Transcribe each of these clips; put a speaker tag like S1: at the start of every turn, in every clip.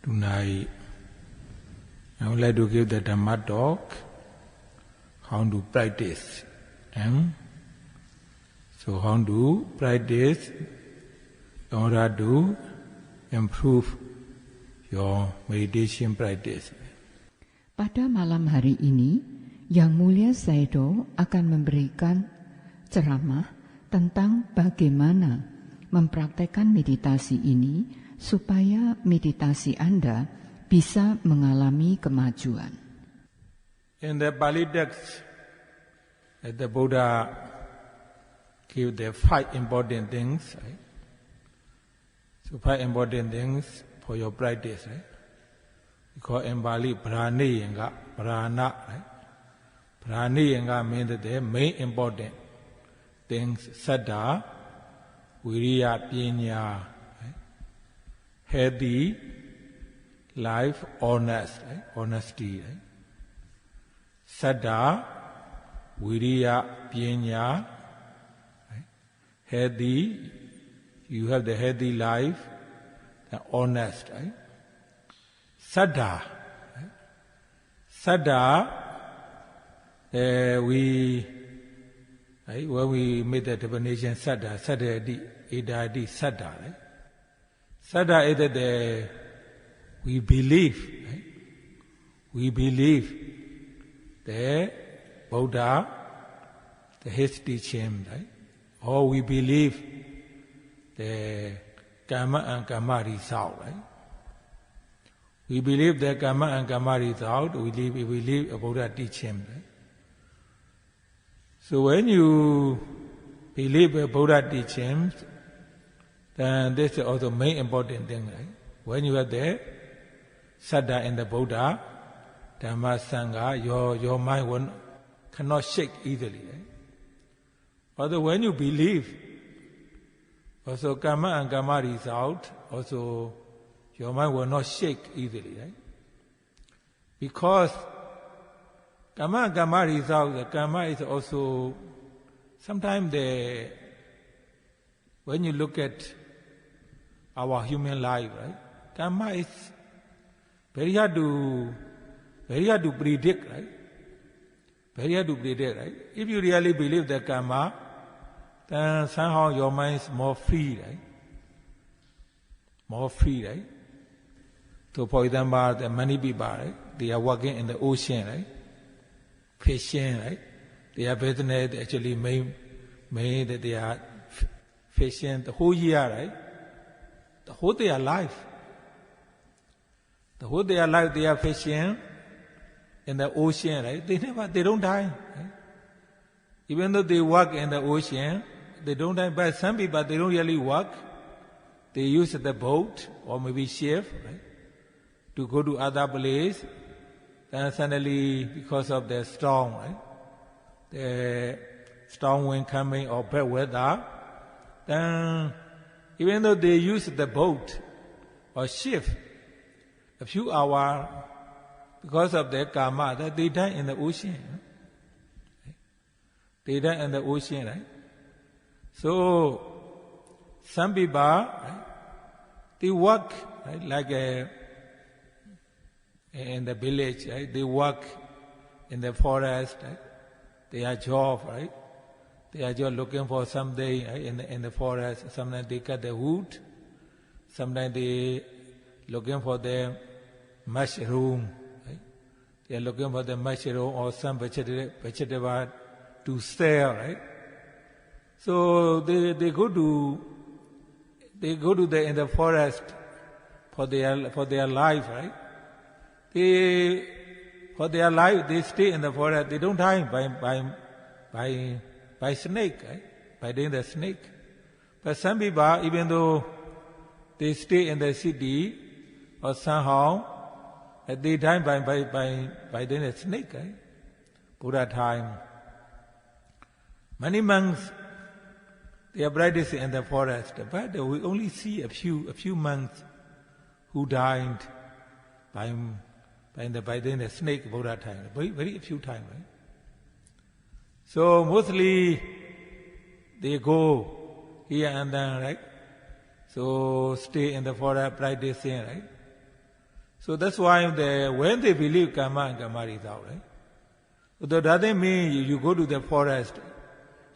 S1: tonight I would like to give the Dhamma talk, how to practice. And so how to practice in order to improve your meditation practice.
S2: Pada malam hari ini, Yang Mulia Sayadaw akan memberikan ceramah tentang bagaimana mempraktekkan meditasi ini supaya meditasi Anda bisa mengalami kemajuan.
S1: In the Pali text, the Buddha gave the 5 important things, right? So 5 important things for your practice, right? We call in Pali Pranayanga, Prana, right? Pranayanga means the main important things, Saddha, Viriya, Panya, right? Healthy life, honest, right? Honesty, right? Saddha, Viriya, Panya, right? Healthy, you have the healthy life, the honest, right? Saddha, right? Saddha, when we made the definition, Saddha, Saddhadi, Idadi, Saddha, right? Saddha is that we believe, right? We believe the Buddha, his teaching, right? Or we believe the karma and karma result, right? We believe the karma and karma result, we believe a Buddha teaching, right? So when you believe a Buddha teachings, then this is also main important thing, right? When you are there, Saddha in the Buddha, Dhamma, Sangha, your mind cannot shake easily, right? Although when you believe, also karma and karma result, also your mind will not shake easily, right? Because karma and karma result, the karma is also, sometimes when you look at our human life, right? Karma is very hard to predict, right? Very hard to predict, right? If you really believe the karma, then somehow your mind is more free, right? More free, right? So for example, the many people, right? They are working in the ocean, right? Fishing, right? Their business actually made that they are fishing the whole year, right? The whole their life. The whole their life they are fishing in the ocean, right? They don't die, right? Even though they work in the ocean, they don't die. But some people, they don't really work. They use the boat or maybe ship, right? To go to other place. Then suddenly, because of the storm, right? The storm wind coming or bad weather, then even though they use the boat or ship, a few hours, because of their karma, that they die in the ocean. Right? They die in the ocean, right? So, some people, right, they work, right, like in the village, right? They work in the forest, right? They are job, right? They are just looking for something, right? in the forest. Sometimes they cut the wood. Sometimes they looking for the mushroom, right? They are looking for the mushroom or some vegetable to sell, right? So they go to in the forest for their life, right? For their life, they stay in the forest. They don't die by snake, right? By doing the snake. But some people, even though they stay in the city, or somehow they die by doing the snake, right? Buddha time. Many monks, they are practicing in the forest, but we only see a few monks who died by doing the snake Buddha time. Very few times, right? So mostly they go here and there, right? So stay in the forest practicing, right? So that's why when they believe karma and karma result, right? But that doesn't mean you go to the forest,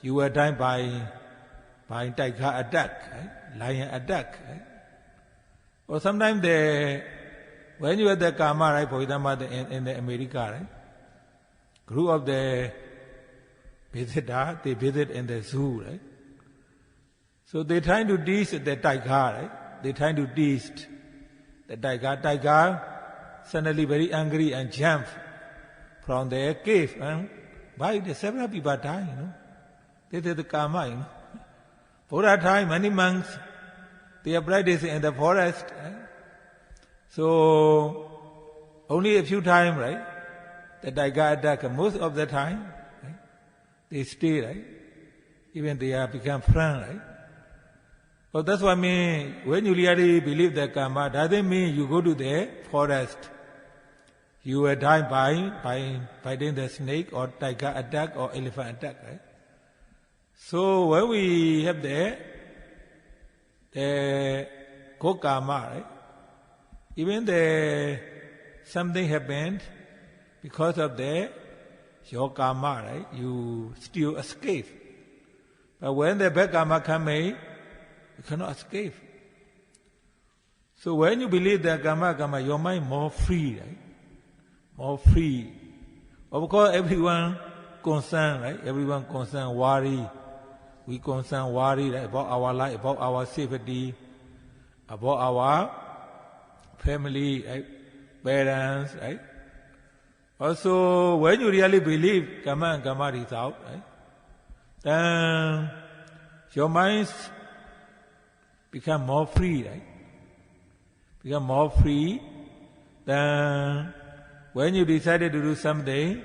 S1: you were dying by tiger attack, right? Lion attack, right? Or sometimes when you have the karma, right? For example, in the America, right? Group of the visitor, they visit in the zoo, right? So they trying to teach the tiger, right? They trying to teach the tiger. Tiger suddenly very angry and jump from the cave. Why the several people die, you know? This is the karma, you know. Buddha time, many monks, they are practicing in the forest. Right? So only a few times, right? The tiger attack. Most of the time, right? They stay, right? Even they are become friends, right? But that's what I mean. When you really believe the karma, doesn't mean you go to the forest. You will die by biting the snake or tiger attack or elephant attack, right? So when we have the good karma, right? Even something happened because of your karma, right? You still escape. But when the bad karma comes in, you cannot escape. So when you believe that karma, your mind more free, right? More free. Of course, everyone concerned, right? Everyone concerned, worry. We concern, worry, right? About our life, about our safety, about our family, right? Parents, right? Also, when you really believe karma and karma result, right? Then your minds become more free, right? Become more free. Then when you decided to do something,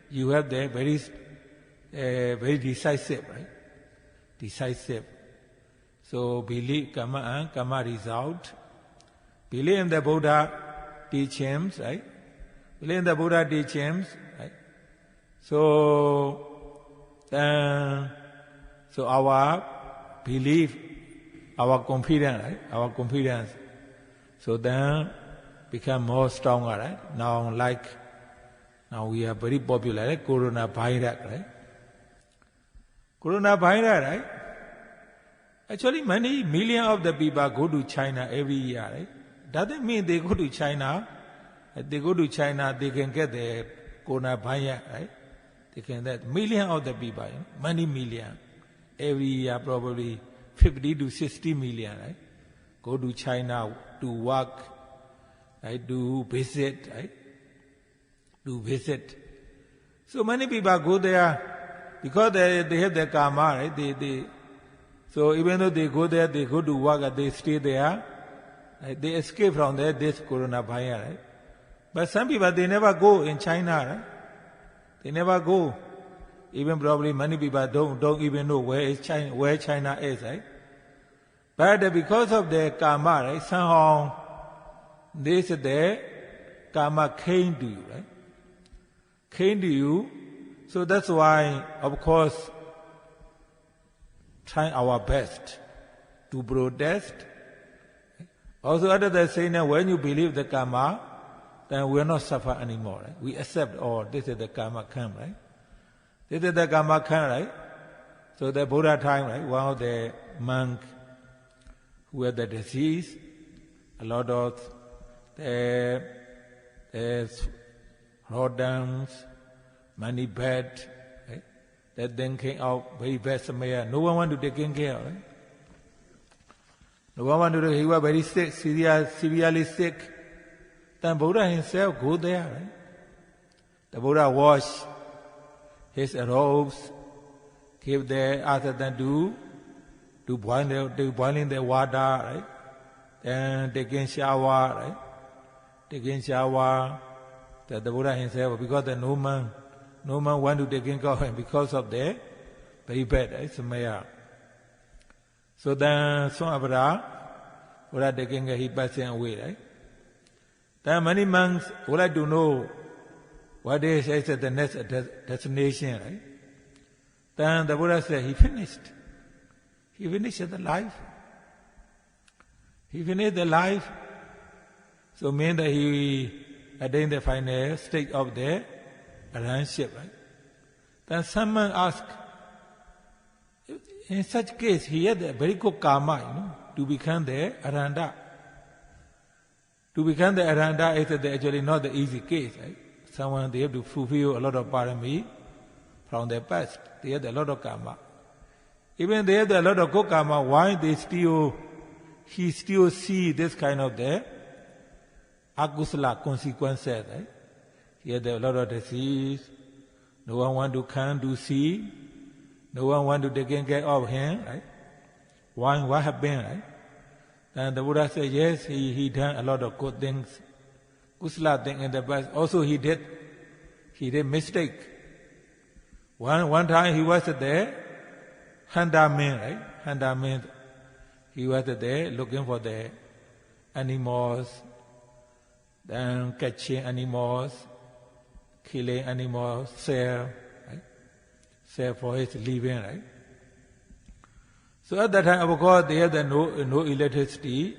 S1: you have the very decisive, right? Decisive. So believe karma and karma result. Believe in the Buddha teachings, right? Believe in the Buddha teachings, right? So our belief, our confidence, right? Our confidence. So then become more stronger, right? Now we are very popular, right? Coronavirus, right? Coronavirus, right? Actually, many millions of the people go to China every year, right? Doesn't mean they go to China. They go to China, they can get the coronavirus, right? They can get millions of the people, many millions. Every year, probably 50 to 60 million, right? Go to China to work, right? To visit, right? To visit. So many people go there because they have their karma, right? So even though they go there, they go to work, they stay there, right? They escape from this coronavirus, right? But some people, they never go in China, right? They never go. Even probably many people don't even know where China is, right? But because of the karma, right? Somehow the karma came to you, right? Came to you. So that's why, of course, trying our best to protest. Also, other than saying that when you believe the karma, then we will not suffer anymore, right? We accept, this is the karma come, right? This is the karma come, right? So the Buddha time, right? One of the monks who had the disease, a lot of the rodents, many bad, right? That then came out very bad Samaya. No one wanted to take care of, right? No one wanted to, he was very sick, severely sick. Then Buddha himself go there, right? The Buddha washed his robes, give the other than do boiling the water, right? Then taking shower, right? Taking shower. The Buddha himself, because no man want to take care of him because of the very bad, right? Samaya. So then Buddha taking care, he passing away, right? Then many monks would like to know what is the next destination, right? Then the Buddha said, he finished. He finished the life. He finished the life. So mean that he attained the final stage of the arahantship, right? Then someone asked, in such case, he had a very good karma, to become the arahanta. To become the arahanta is actually not the easy case, right? Someone, they have to fulfill a lot of parami from their past. They have a lot of karma. Even they have a lot of good karma, why he still see this kind of the akusala consequences, right? He had a lot of disease. No one want to come to see. No one want to take care of him, right? Why? What happened, right? And the Buddha said, yes, he done a lot of good things, kusala thing in the past. Also he did mistake. One time he was there, hunter man, right? Hunter man, he was there looking for the animals, then catching animals, killing animals, sell for his living, right? So at that time, of course, they had no electricity,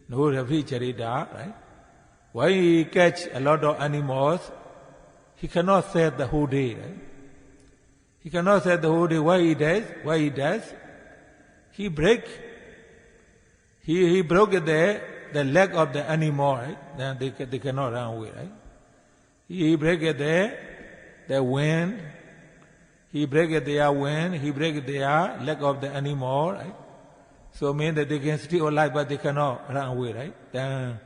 S1: no refrigerator, right? When he catch a lot of animals, he cannot sell the whole day, right? He cannot sell the whole day. What he does? He broke the leg of the animal, right? Then they cannot run away, right? He break the wind. He break their wind. He break their leg of the animal, right? So mean that they can still alive, but they cannot run away, right? Then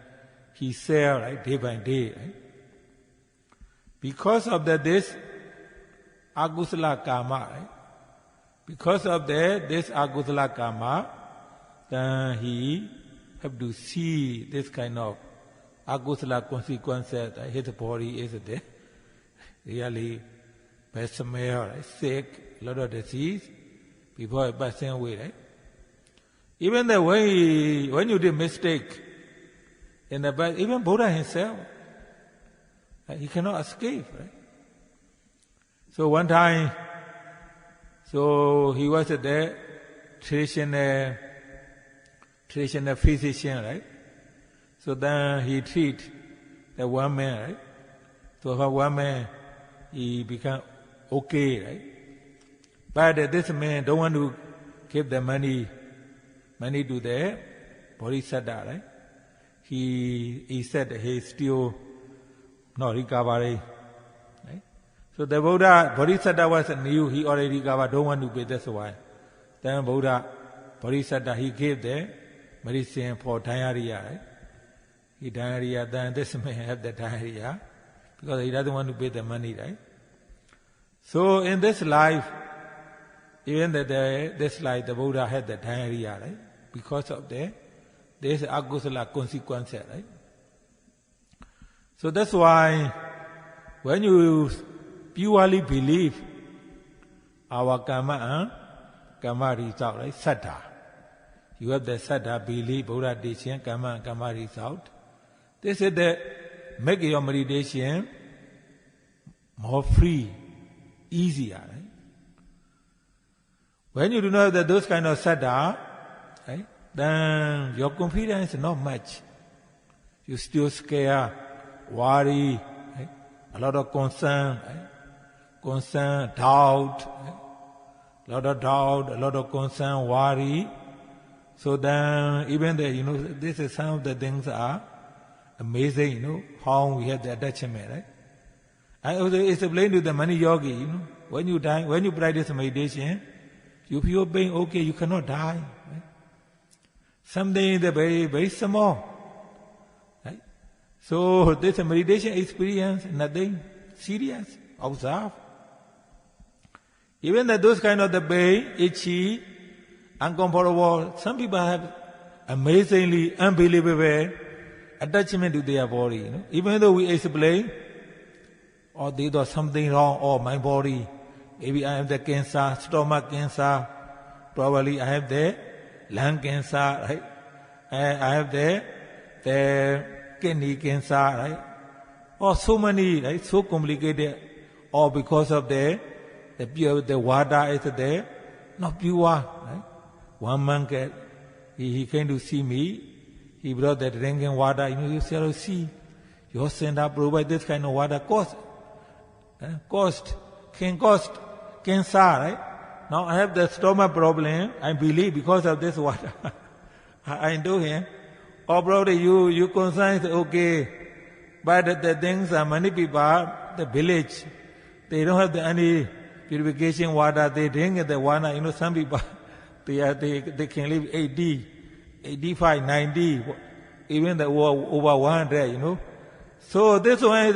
S1: he sell, right, day by day, right? Because of this agusala karma, right? Because of this agusala karma, then he have to see this kind of agusala consequences. Right? His body is there, really bad smell, right? Sick, a lot of disease, before he passing away, right? Even the way when you did mistake in the past, even Buddha himself, right? He cannot escape, right? So one time, so he was the traditional physician, right? So then he treat the one man, right? So for one man, he become okay, right? But this man don't want to give the money to the bodhisattva, right? He said he still not recovering, right? So the bodhisattva was new, he already recovered, don't want to pay, that's why. Then bodhisattva, he gave the medicine for diarrhea, right? He diarrhea, then this man have the diarrhea because he doesn't want to pay the money, right? So in this life, even this life, the Buddha had the diarrhea, right? Because of this agusala consequences, right? So that's why when you purely believe our karma result, right? Saddha. You have the saddha belief, Buddha teaching, karma result. This is the make your meditation more free, easier, right? When you do not have those kind of saddha, right, then your confidence is not much. You still scared, worry, right? A lot of concern, right? Concern, doubt, right? A lot of concern, worry. So then even this is some of the things are amazing, how we have the attachment, right? I also explain to the many yogi, when you practice meditation, you feel pain, okay, you cannot die, right? Something is very, very small, right? So this meditation experience, nothing serious, observe. Even those kind of the pain, itchy, uncomfortable, some people have amazingly unbelievable attachment to their body. Even though we explain, or they do something wrong, or my body, maybe I have the cancer, stomach cancer, probably I have the lung cancer, right? I have the kidney cancer, right? Or so many, right? So complicated, or because of the water is there, not pure, right? One monk, he came to see me. He brought that drinking water. You see, your center provide this kind of water cancer, right? Now I have the stomach problem. I believe because of this water. I do him. Oh, brother, you concerned, okay. But the things are many people, the village, they don't have any purification water. They drink the water. Some people, they can live 80, 85, 90, even over 100, So this one is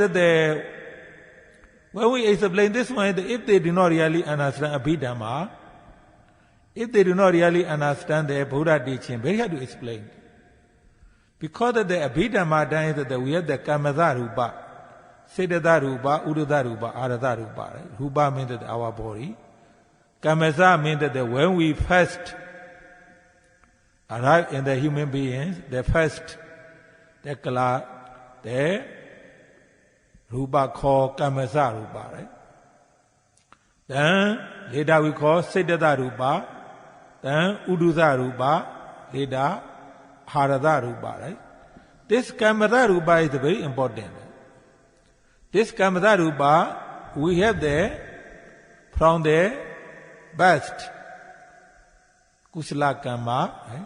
S1: when we explain this one, if they do not really understand Abhidhamma, if they do not really understand the Buddha teaching, very hard to explain. Because of the Abhidhamma, that we have the Kamasa Rupa, Siddhata Rupa, Uddhata Rupa, Arhata Rupa. Right? Rupa means that our body. Kamasa means that when we first arrive in the human beings, the Rupa called Kamasa Rupa, right? Then later we call Siddhata Rupa, then Uddhata Rupa, later Arhata Rupa, right? This Kamasa Rupa is very important. This Kamasa Rupa we have from the best Kusala Karma, right?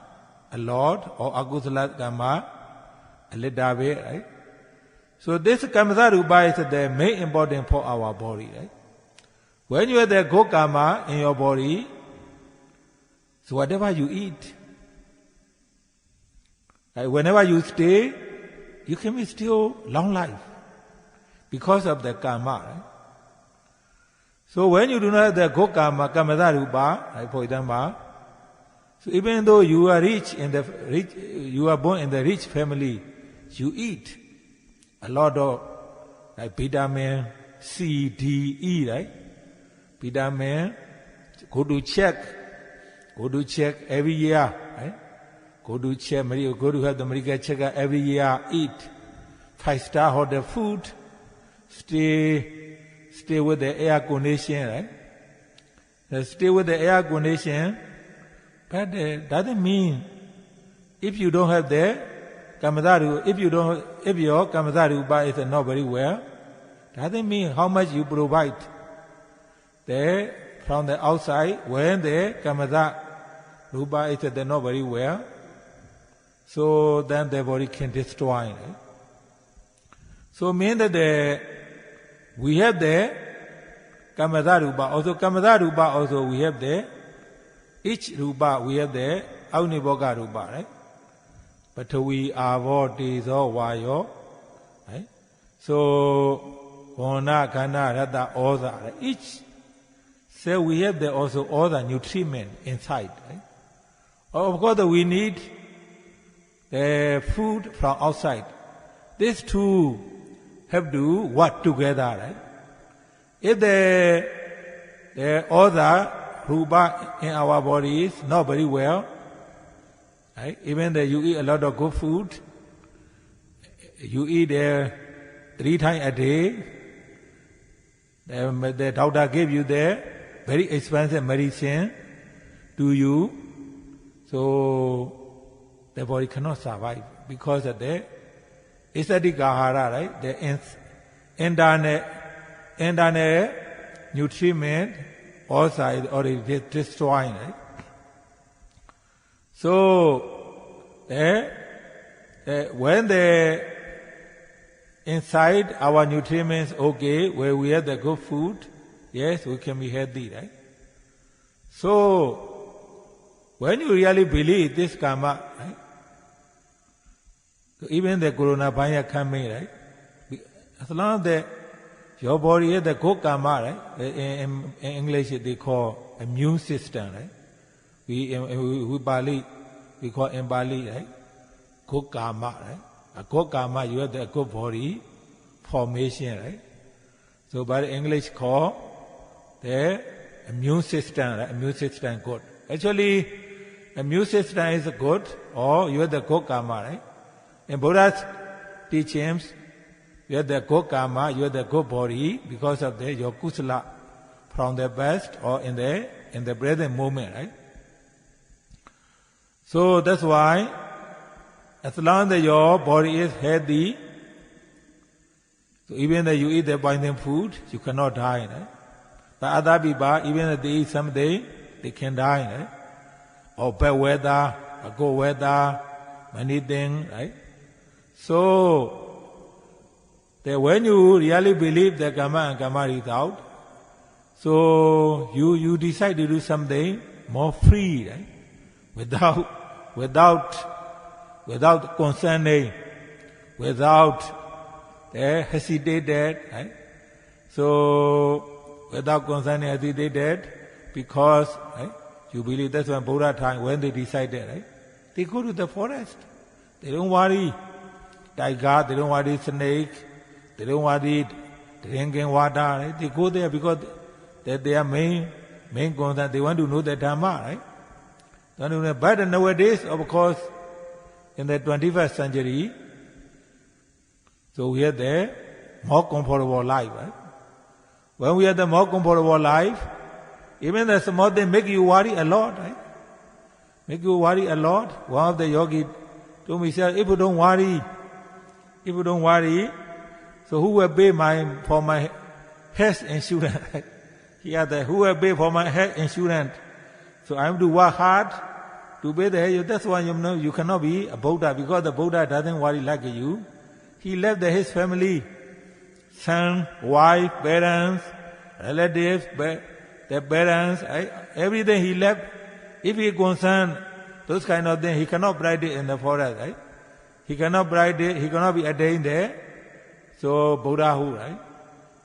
S1: A lot, or Akusala Karma, a little bit, right? So this Kamasa Rupa is the main important for our body, right? When you have the good karma in your body, so whatever you eat, right, whenever you stay, you can be still long life because of the karma, right? So when you do not have the good karma, Kamasa Rupa, right, for example, so even though you are you are born in the rich family, you eat a lot of like vitamin C, D, E, right? Vitamin, go to check every year, right? Go to have the medical checkup every year, eat 5-star hotel food, stay with the air condition, right? Stay with the air condition, but doesn't mean if you don't have the Kamasa Rupa, if your Kamasa Rupa is not very well, doesn't mean how much you provide from the outside. When the Kamasa Rupa is not very well, so then the body can destroy. Right? So mean that we have the Kamasa Rupa. Also Kamasa Rupa also we have each Rupa we have the Avniboga Rupa, right? Patavi, Avo, Tezo, Vayo, right? So, Ona, Kana, Rata, Oza, right? Each, so we have also all the nutriment inside, right? Of course, we need the food from outside. These two have to work together, right? If the other Rupa in our body is not very well, right? Even though you eat a lot of good food, you eat 3 times a day, the doctor gave you the very expensive medicine to you, so the body cannot survive because of the acidic ahara, right? The internal nutriment also is already destroying, right? So, when the inside our nutrients okay, where we have the good food, yes, we can be healthy, right? So, when you really believe this karma, right? Even the coronavirus coming, right? As long as your body has the good karma, right? In English they call immune system, right? We call in Bali, right? Good karma, right? A good karma, you have the good body formation, right? So by English call the immune system, right? Immune system good. Actually, immune system is good, or you have the good karma, right? In Buddha's teachings, you have the good karma, you have the good body because of your kusala from the past or in the present moment, right? So that's why As long as your body is healthy, so even though you eat the poison food, you cannot die. Right? But other people, even if they eat something, they can die. Right? Or bad weather, or good weather, many things. Right? So, that when you really believe that karma and karma is out, so you decide to do something more free, right? Without concerning, without hesitated, right? So without concerning, hesitated, because right, you believe that's when Buddha time when they decided, right? They go to the forest. They don't worry tiger, they don't worry snake, they don't worry drinking water, right? They go there because that their main concern. They want to know the Dhamma, right? But nowadays, of course, in the 21st century, so we have the more comfortable life, right? When we have the more comfortable life, even the small thing make you worry a lot, right? Make you worry a lot. One of the yogis told me, if you don't worry, so who will pay for my health insurance? He asked, who will pay for my health insurance? So I have to work hard to pay the health. That's why you cannot be a Buddha, because the Buddha doesn't worry like you. He left his family, son, wife, parents, relatives, their parents, everything he left. If he concerned those kind of things, he cannot practice in the forest, right? He cannot practice, he cannot be attained there. So Buddhahood, right?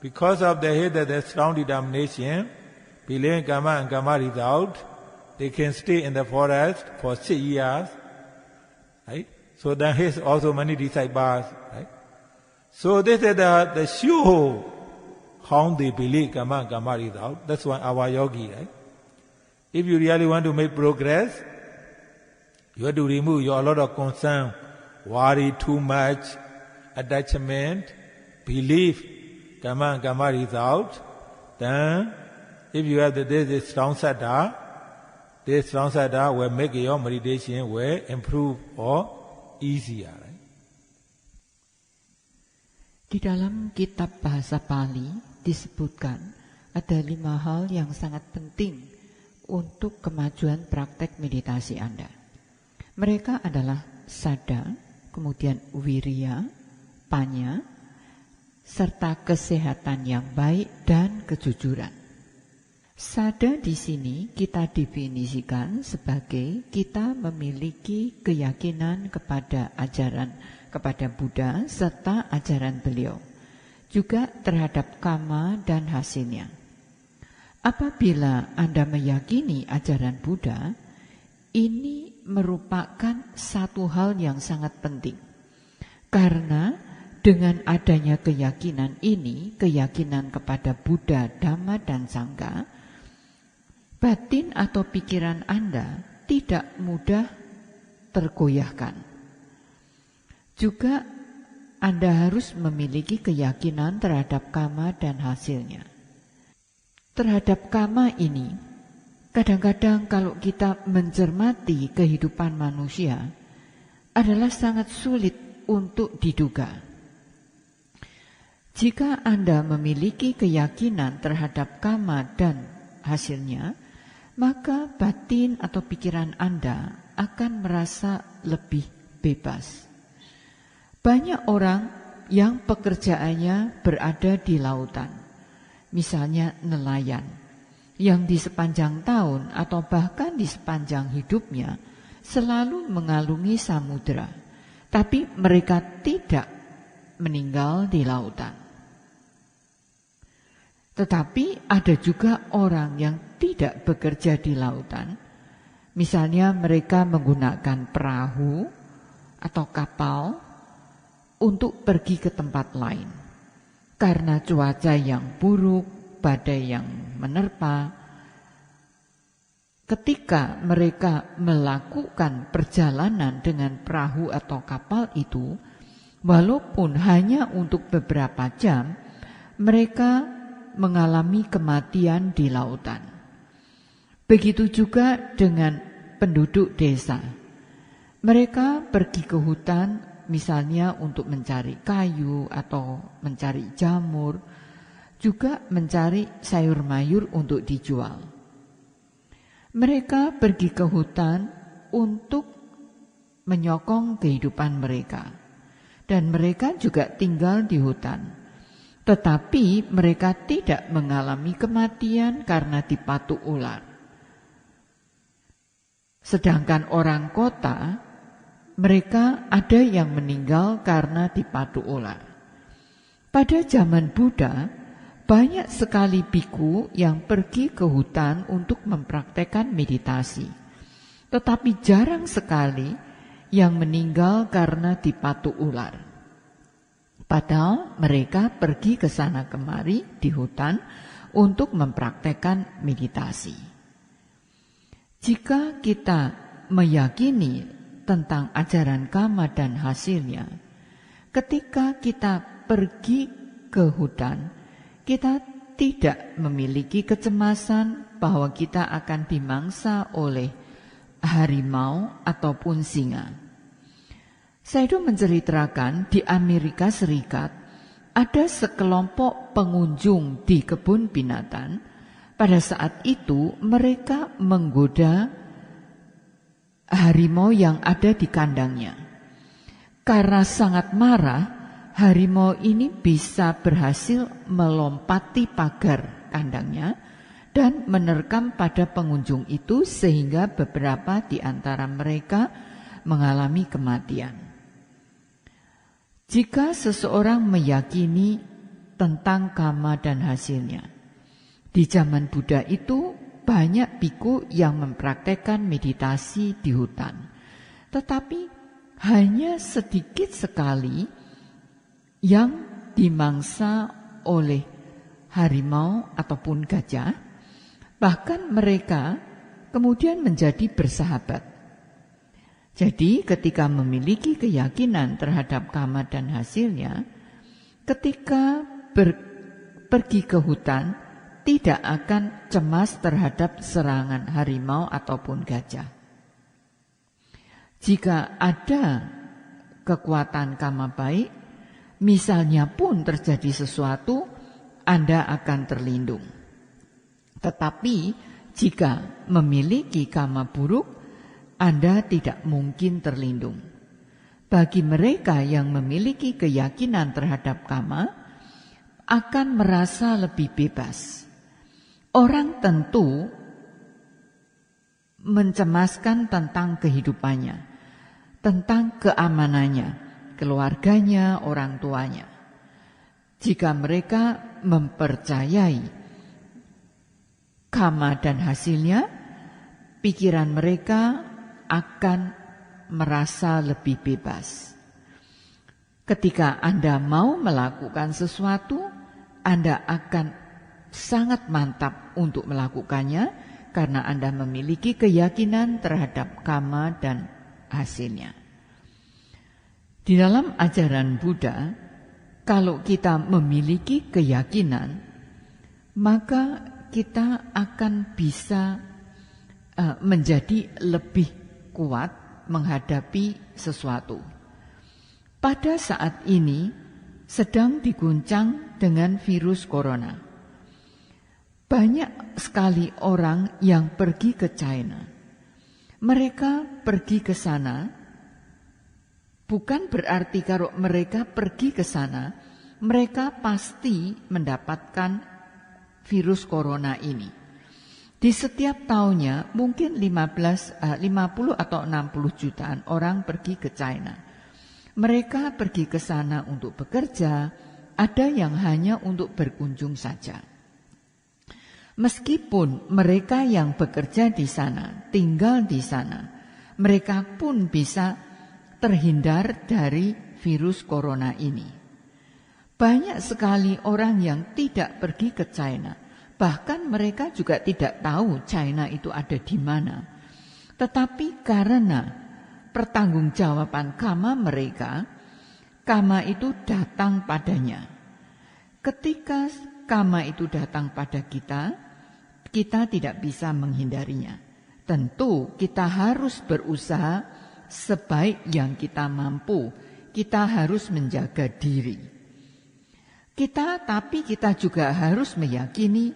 S1: Because of the strong determination, believing karma and karma result, they can stay in the forest for 6 years, right? So then he has also many disciples, right? So this is the sure how they believe karma and karma result. That's why our yogi, right? If you really want to make progress, you have to remove a lot of concern, worry too much, attachment, belief, karma and karma result. Then, if you have this strong saddha will make your meditation will improve or easier. Right?
S2: Di dalam kitab bahasa Pali disebutkan ada 5 hal yang sangat penting untuk kemajuan praktek meditasi Anda. Mereka adalah sada, kemudian wirya, panya, serta kesehatan yang baik dan kejujuran. Sada di sini kita definisikan sebagai kita memiliki keyakinan kepada kepada Buddha serta ajaran beliau, juga terhadap karma dan hasilnya. Apabila Anda meyakini ajaran Buddha, ini merupakan satu hal yang sangat penting. Karena dengan adanya keyakinan ini, keyakinan kepada Buddha, Dhamma, dan Sangha, batin atau pikiran Anda tidak mudah tergoyahkan. Juga Anda harus memiliki keyakinan terhadap karma dan hasilnya. Terhadap karma ini, kadang-kadang kalau kita mencermati kehidupan manusia, adalah sangat sulit untuk diduga. Jika Anda memiliki keyakinan terhadap karma dan hasilnya, maka batin atau pikiran Anda akan merasa lebih bebas. Banyak orang yang pekerjaannya berada di lautan, misalnya nelayan, yang di sepanjang tahun atau bahkan di sepanjang hidupnya selalu mengalungi samudera, tapi mereka tidak meninggal di lautan. Tetapi ada juga orang yang tidak bekerja di lautan, misalnya mereka menggunakan perahu atau kapal untuk pergi ke tempat lain. Karena cuaca yang buruk, badai yang menerpa, ketika mereka melakukan perjalanan dengan perahu atau kapal itu, walaupun hanya untuk beberapa jam, mereka mengalami kematian di lautan. Begitu juga dengan penduduk desa. Mereka pergi ke hutan misalnya untuk mencari kayu atau mencari jamur, juga mencari sayur mayur untuk dijual. Mereka pergi ke hutan untuk menyokong kehidupan mereka, dan mereka juga tinggal di hutan. Tetapi mereka tidak mengalami kematian karena dipatuk ular. Sedangkan orang kota, mereka ada yang meninggal karena dipatuk ular. Pada zaman Buddha, banyak sekali biku yang pergi ke hutan untuk mempraktekkan meditasi. Tetapi jarang sekali yang meninggal karena dipatuk ular. Padahal mereka pergi ke sana kemari di hutan untuk mempraktekkan meditasi. Jika kita meyakini tentang ajaran karma dan hasilnya, ketika kita pergi ke hutan, kita tidak memiliki kecemasan bahwa kita akan dimangsa oleh harimau ataupun singa. Sayadaw menceritakan di Amerika Serikat ada sekelompok pengunjung di kebun binatang. Pada saat itu mereka menggoda harimau yang ada di kandangnya. Karena sangat marah, harimau ini bisa berhasil melompati pagar kandangnya dan menerkam pada pengunjung itu sehingga beberapa di antara mereka mengalami kematian. Jika seseorang meyakini tentang karma dan hasilnya, di zaman Buddha itu banyak biku yang mempraktekkan meditasi di hutan. Tetapi hanya sedikit sekali yang dimangsa oleh harimau ataupun gajah. Bahkan mereka kemudian menjadi bersahabat. Jadi ketika memiliki keyakinan terhadap karma dan hasilnya, ketika pergi ke hutan, tidak akan cemas terhadap serangan harimau ataupun gajah. Jika ada kekuatan karma baik, misalnya pun terjadi sesuatu, Anda akan terlindung. Tetapi jika memiliki karma buruk, Anda tidak mungkin terlindung. Bagi mereka yang memiliki keyakinan terhadap karma, akan merasa lebih bebas. Orang tentu mencemaskan tentang kehidupannya, tentang keamanannya, keluarganya, orang tuanya. Jika mereka mempercayai karma dan hasilnya, pikiran mereka akan merasa lebih bebas. Ketika Anda mau melakukan sesuatu, Anda akan sangat mantap untuk melakukannya karena Anda memiliki keyakinan terhadap karma dan hasilnya. Di dalam ajaran Buddha, kalau kita memiliki keyakinan, maka kita akan bisa menjadi lebih kuat menghadapi sesuatu. Pada saat ini sedang diguncang dengan virus corona. Banyak sekali orang yang pergi ke China. Mereka pergi ke sana bukan berarti kalau mereka pergi ke sana, mereka pasti mendapatkan virus corona ini. Di setiap tahunnya mungkin 50 atau 60 jutaan orang pergi ke China. Mereka pergi ke sana untuk bekerja, ada yang hanya untuk berkunjung saja. Meskipun mereka yang bekerja di sana, tinggal di sana, mereka pun bisa terhindar dari virus corona ini. Banyak sekali orang yang tidak pergi ke China, bahkan mereka juga tidak tahu China itu ada di mana. Tetapi karena pertanggungjawaban karma mereka, karma itu datang padanya. Ketika karma itu datang pada kita, kita tidak bisa menghindarinya. Tentu kita harus berusaha sebaik yang kita mampu. Kita harus menjaga diri. Tapi kita juga harus meyakini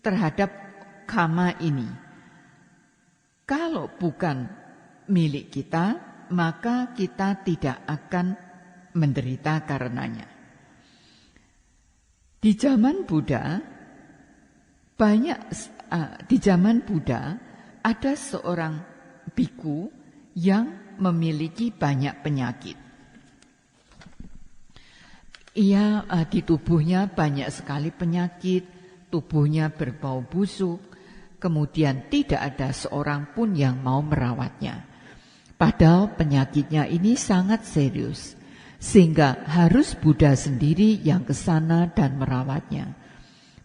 S2: terhadap karma ini. Kalau bukan milik kita, maka kita tidak akan menderita karenanya. Di zaman Buddha ada seorang biku yang memiliki banyak penyakit. Di tubuhnya banyak sekali penyakit, tubuhnya berbau busuk, kemudian tidak ada seorang pun yang mau merawatnya. Padahal penyakitnya ini sangat serius, sehingga harus Buddha sendiri yang ke sana dan merawatnya.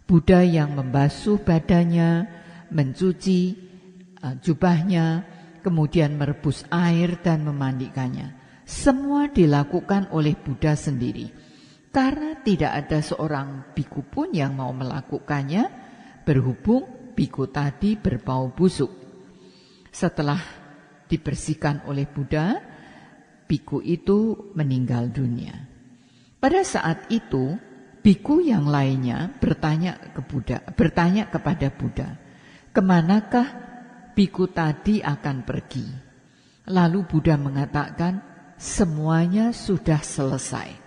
S2: Buddha yang membasuh badannya, mencuci jubahnya, kemudian merebus air dan memandikannya. Semua dilakukan oleh Buddha sendiri. Karena tidak ada seorang biku pun yang mau melakukannya, berhubung biku tadi berbau busuk. Setelah dibersihkan oleh Buddha, biku itu meninggal dunia. Pada saat itu, biku yang lainnya bertanya kepada Buddha, kemanakah biku tadi akan pergi? Lalu Buddha mengatakan, semuanya sudah selesai.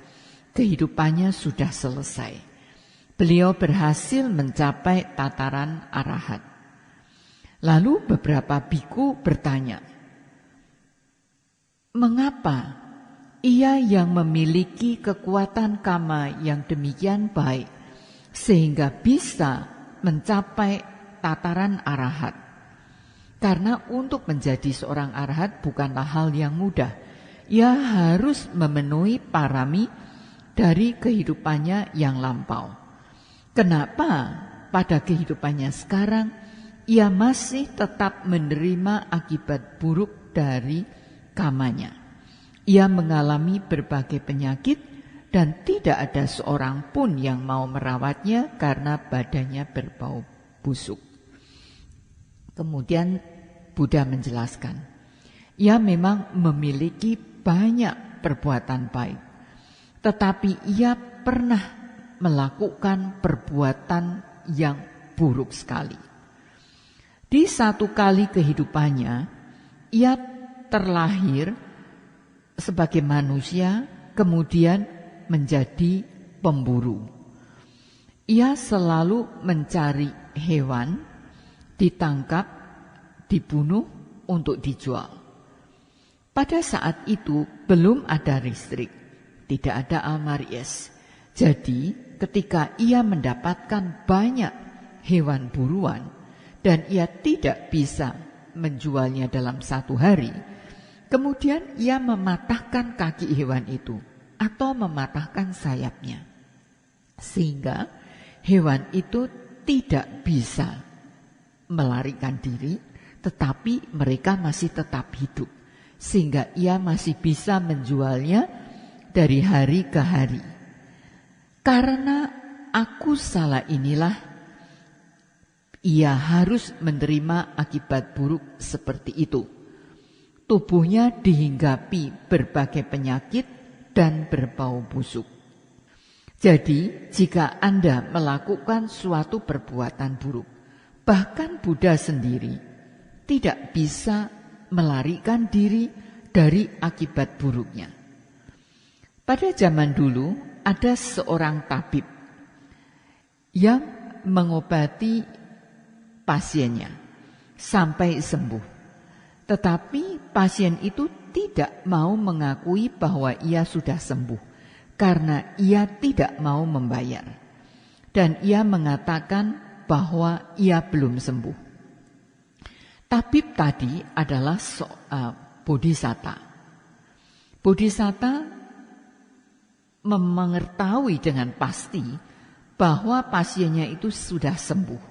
S2: Kehidupannya sudah selesai. Beliau berhasil mencapai tataran arahat. Lalu beberapa biku bertanya, mengapa ia yang memiliki kekuatan karma yang demikian baik sehingga bisa mencapai tataran arahat? Karena untuk menjadi seorang arahat bukanlah hal yang mudah. Ia harus memenuhi parami dari kehidupannya yang lampau. Kenapa pada kehidupannya sekarang ia masih tetap menerima akibat buruk dari karmanya? Ia mengalami berbagai penyakit dan tidak ada seorang pun yang mau merawatnya karena badannya berbau busuk. Kemudian Buddha menjelaskan, ia memang memiliki banyak perbuatan baik, tetapi ia pernah melakukan perbuatan yang buruk sekali. Di satu kali kehidupannya, ia terlahir sebagai manusia, kemudian menjadi pemburu. Ia selalu mencari hewan, ditangkap, dibunuh untuk dijual. Pada saat itu belum ada listrik, tidak ada almaries. Jadi ketika ia mendapatkan banyak hewan buruan dan ia tidak bisa menjualnya dalam satu hari, kemudian ia mematahkan kaki hewan itu atau mematahkan sayapnya, sehingga hewan itu tidak bisa melarikan diri, tetapi mereka masih tetap hidup, sehingga ia masih bisa menjualnya dari hari ke hari. Karena aku salah inilah, ia harus menerima akibat buruk seperti itu. Tubuhnya dihinggapi berbagai penyakit dan berbau busuk. Jadi, jika Anda melakukan suatu perbuatan buruk, bahkan Buddha sendiri tidak bisa melarikan diri dari akibat buruknya. Pada zaman dulu ada seorang tabib yang mengobati pasiennya sampai sembuh. Tetapi pasien itu tidak mau mengakui bahwa ia sudah sembuh karena ia tidak mau membayar. Dan ia mengatakan bahwa ia belum sembuh. Tabib tadi adalah Bodhisatta. Bodhisatta mengetahui dengan pasti bahwa pasiennya itu sudah sembuh.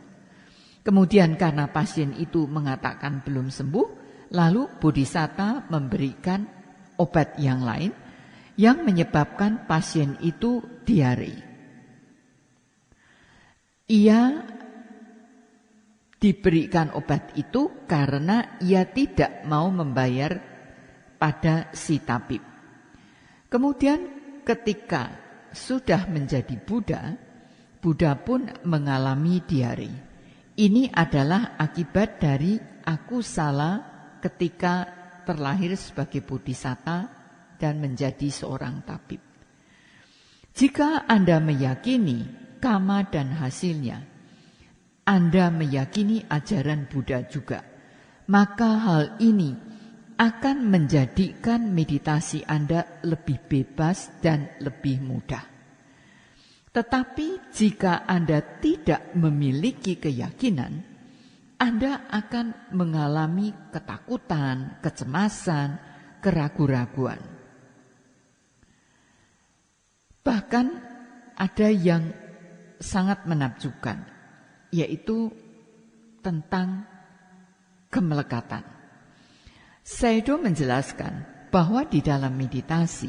S2: Kemudian karena pasien itu mengatakan belum sembuh, lalu Bodhisatta memberikan obat yang lain yang menyebabkan pasien itu diare. Ia diberikan obat itu karena ia tidak mau membayar pada si tabib. Kemudian ketika sudah menjadi Buddha, Buddha pun mengalami diare. Ini adalah akibat dari aku salah ketika terlahir sebagai bodhisatta dan menjadi seorang tabib. Jika Anda meyakini karma dan hasilnya, Anda meyakini ajaran Buddha juga, maka hal ini akan menjadikan meditasi Anda lebih bebas dan lebih mudah. Tetapi jika Anda tidak memiliki keyakinan, Anda akan mengalami ketakutan, kecemasan, keraguan-raguan. Bahkan ada yang sangat menakjubkan, yaitu tentang kemelekatan. Sayadaw menjelaskan bahwa di dalam meditasi,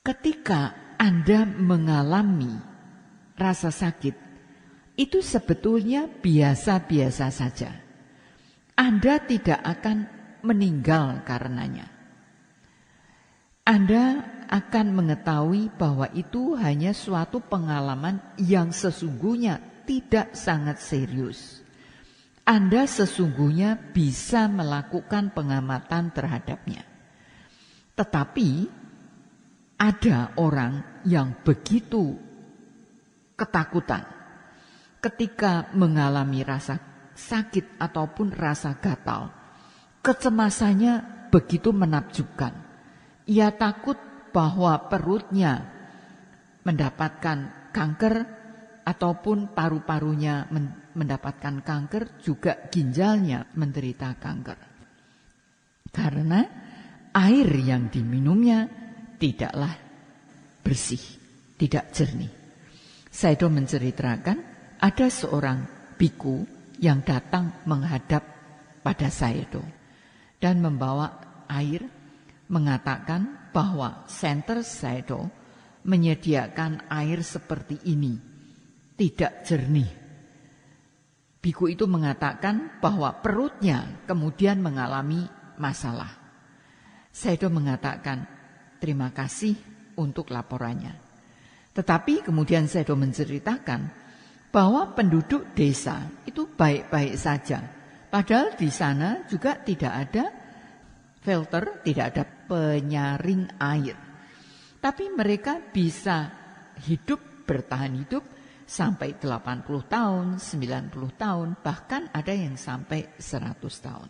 S2: ketika Anda mengalami rasa sakit, itu sebetulnya biasa-biasa saja. Anda tidak akan meninggal karenanya. Anda akan mengetahui bahwa itu hanya suatu pengalaman yang sesungguhnya tidak sangat serius. Anda sesungguhnya bisa melakukan pengamatan terhadapnya. Tetapi ada orang yang begitu ketakutan ketika mengalami rasa sakit ataupun rasa gatal. Kecemasannya begitu menakjubkan. Ia takut bahwa perutnya mendapatkan kanker ataupun paru-parunya mendapatkan kanker, juga ginjalnya menderita kanker. Karena air yang diminumnya tidaklah bersih, tidak jernih. Sayadaw menceritakan ada seorang biku yang datang menghadap pada Sayadaw dan membawa air, mengatakan bahwa center Sayadaw menyediakan air seperti ini, tidak jernih. Biku itu mengatakan bahwa perutnya kemudian mengalami masalah. Sayadaw mengatakan terima kasih untuk laporannya. Tetapi kemudian Sayadaw menceritakan bahwa penduduk desa itu baik-baik saja. Padahal di sana juga tidak ada filter, tidak ada penyaring air. Tapi mereka bisa hidup, bertahan hidup sampai 80 tahun, 90 tahun, bahkan ada yang sampai 100 tahun.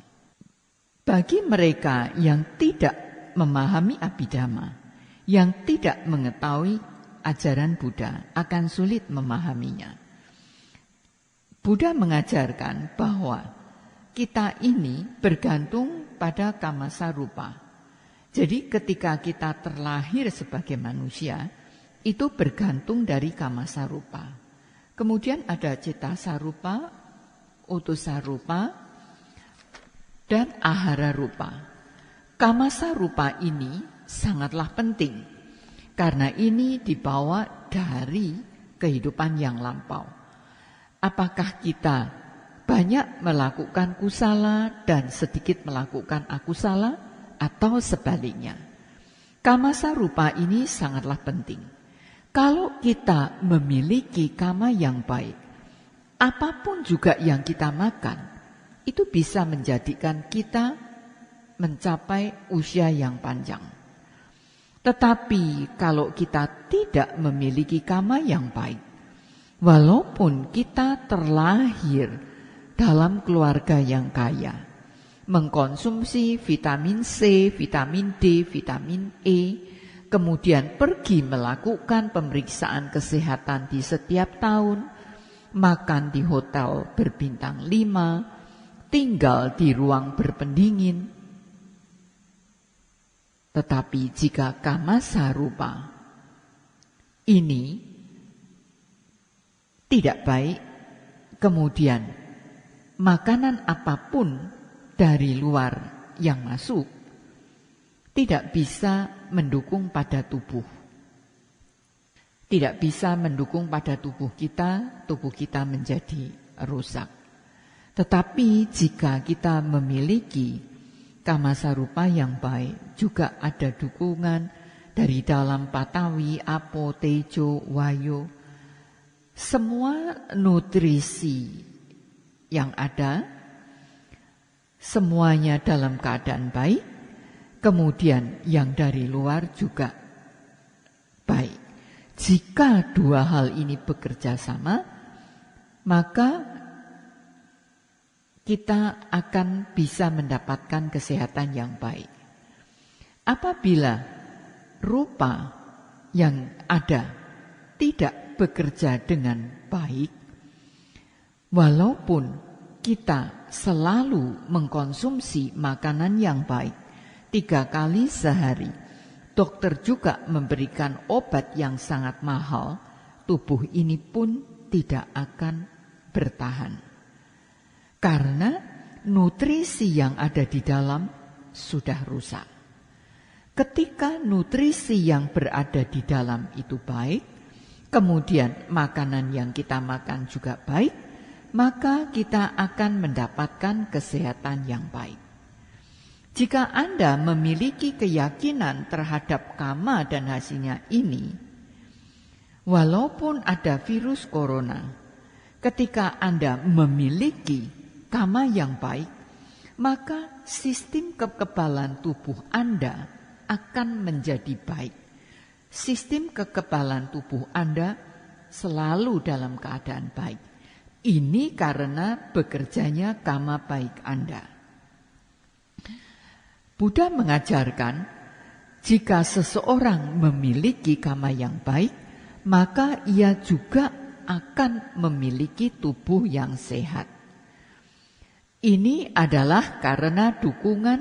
S2: Bagi mereka yang tidak memahami Abhidhamma, yang tidak mengetahui ajaran Buddha, akan sulit memahaminya. Buddha mengajarkan bahwa kita ini bergantung pada kamasarupa. Jadi ketika kita terlahir sebagai manusia, itu bergantung dari kamasarupa. Kemudian ada citasarupa, utusarupa, dan ahararupa. Kamasarupa ini sangatlah penting, karena ini dibawa dari kehidupan yang lampau. Apakah kita banyak melakukan kusala dan sedikit melakukan akusala, atau sebaliknya? Kamasarupa ini sangatlah penting. Kalau kita memiliki kama yang baik, apapun juga yang kita makan, itu bisa menjadikan kita mencapai usia yang panjang. Tetapi kalau kita tidak memiliki kama yang baik, walaupun kita terlahir dalam keluarga yang kaya, mengkonsumsi vitamin C, vitamin D, vitamin E, kemudian pergi melakukan pemeriksaan kesehatan di setiap tahun, makan di hotel berbintang 5, tinggal di ruang berpendingin. Tetapi jika kamasarupa ini tidak baik, kemudian makanan apapun dari luar yang masuk tidak bisa mendukung pada tubuh. Tidak bisa mendukung pada tubuh kita menjadi rusak. Tetapi jika kita memiliki kama sarupa yang baik, juga ada dukungan dari dalam Patawi, Apo, Tejo, Wayo. Semua nutrisi yang ada, semuanya dalam keadaan baik. Kemudian yang dari luar juga baik. Jika dua hal ini bekerja sama, maka kita akan bisa mendapatkan kesehatan yang baik. Apabila rupa yang ada tidak bekerja dengan baik, walaupun kita selalu mengkonsumsi makanan yang baik 3 kali sehari, dokter juga memberikan obat yang sangat mahal, tubuh ini pun tidak akan bertahan. Karena nutrisi yang ada di dalam sudah rusak. Ketika nutrisi yang berada di dalam itu baik, kemudian makanan yang kita makan juga baik, maka kita akan mendapatkan kesehatan yang baik. Jika Anda memiliki keyakinan terhadap kama dan hasilnya ini, walaupun ada virus corona, ketika Anda memiliki kama yang baik, maka sistem kekebalan tubuh Anda akan menjadi baik. Sistem kekebalan tubuh Anda selalu dalam keadaan baik. Ini karena bekerjanya kama baik Anda. Buddha mengajarkan, jika seseorang memiliki kama yang baik, maka ia juga akan memiliki tubuh yang sehat. Ini adalah karena dukungan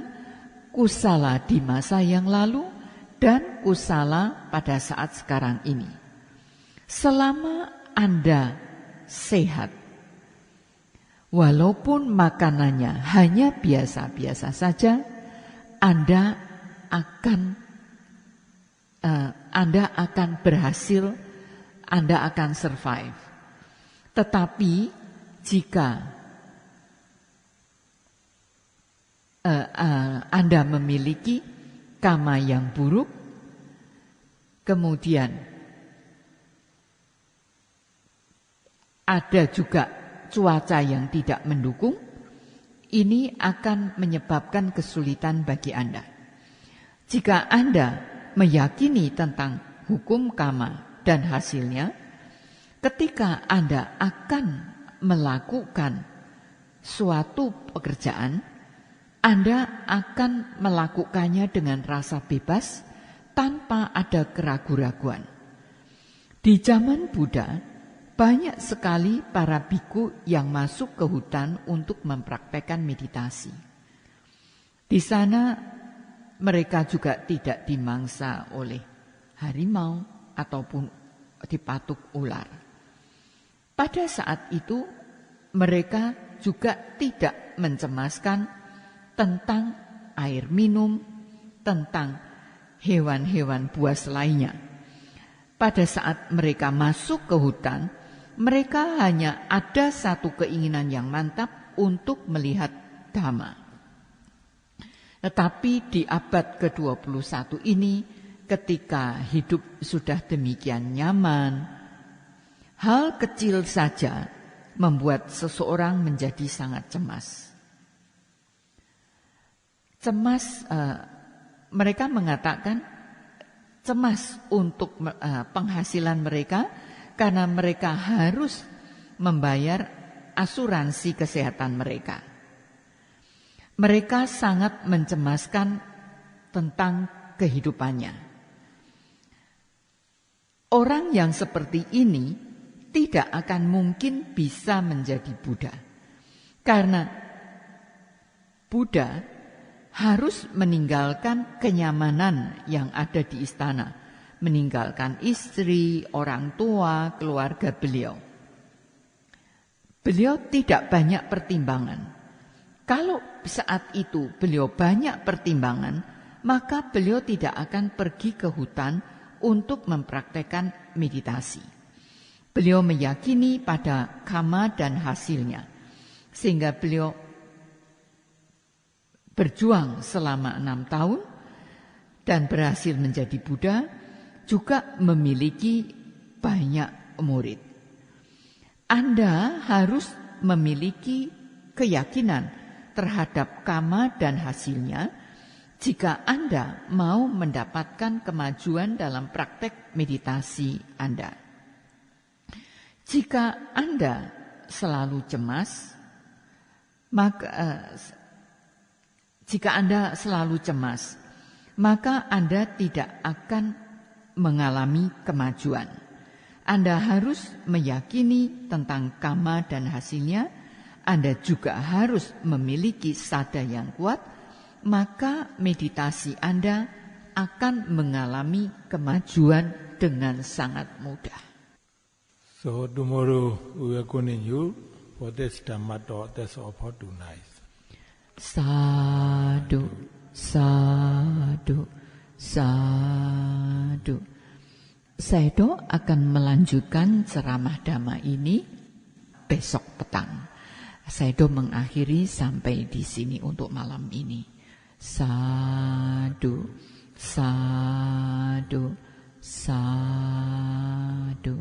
S2: kusala di masa yang lalu dan kusala pada saat sekarang ini. Selama Anda sehat, walaupun makanannya hanya biasa-biasa saja, Anda akan berhasil, Anda akan survive. Tetapi jika Anda memiliki kama yang buruk, kemudian ada juga cuaca yang tidak mendukung, ini akan menyebabkan kesulitan bagi Anda. Jika Anda meyakini tentang hukum kama dan hasilnya, ketika Anda akan melakukan suatu pekerjaan, Anda akan melakukannya dengan rasa bebas tanpa ada keraguan-raguan. Di zaman Buddha, banyak sekali para biku yang masuk ke hutan untuk mempraktekkan meditasi. Di sana mereka juga tidak dimangsa oleh harimau ataupun dipatuk ular. Pada saat itu mereka juga tidak mencemaskan tentang air minum, tentang hewan-hewan buas lainnya. Pada saat mereka masuk ke hutan, mereka hanya ada satu keinginan yang mantap untuk melihat Dhamma. Tetapi di abad ke-21 ini, ketika hidup sudah demikian nyaman, hal kecil saja membuat seseorang menjadi sangat cemas. Mereka mengatakan cemas untuk penghasilan mereka karena mereka harus membayar asuransi kesehatan mereka. Mereka sangat mencemaskan tentang kehidupannya. Orang yang seperti ini tidak akan mungkin bisa menjadi Buddha. Karena Buddha harus meninggalkan kenyamanan yang ada di istana, meninggalkan istri, orang tua, keluarga beliau. Beliau tidak banyak pertimbangan. Kalau saat itu beliau banyak pertimbangan, maka beliau tidak akan pergi ke hutan untuk mempraktekkan meditasi. Beliau meyakini pada kama dan hasilnya. Sehingga beliau berjuang selama 6 tahun dan berhasil menjadi Buddha, juga memiliki banyak murid. Anda harus memiliki keyakinan terhadap karma dan hasilnya jika Anda mau mendapatkan kemajuan dalam praktek meditasi Anda. Jika Anda selalu cemas, maka Anda tidak akan mengalami kemajuan. Anda harus meyakini tentang karma dan hasilnya. Anda juga harus memiliki sadar yang kuat, maka meditasi Anda akan mengalami kemajuan dengan sangat mudah.
S1: So tomorrow we will continue for this Dhamma talk. That's all for tonight.
S2: Sadhu, sadhu, sadhu. Sayadaw akan melanjutkan ceramah Dhamma ini besok petang. Sayadaw mengakhiri sampai di sini untuk malam ini. Sadhu, sadhu, sadhu.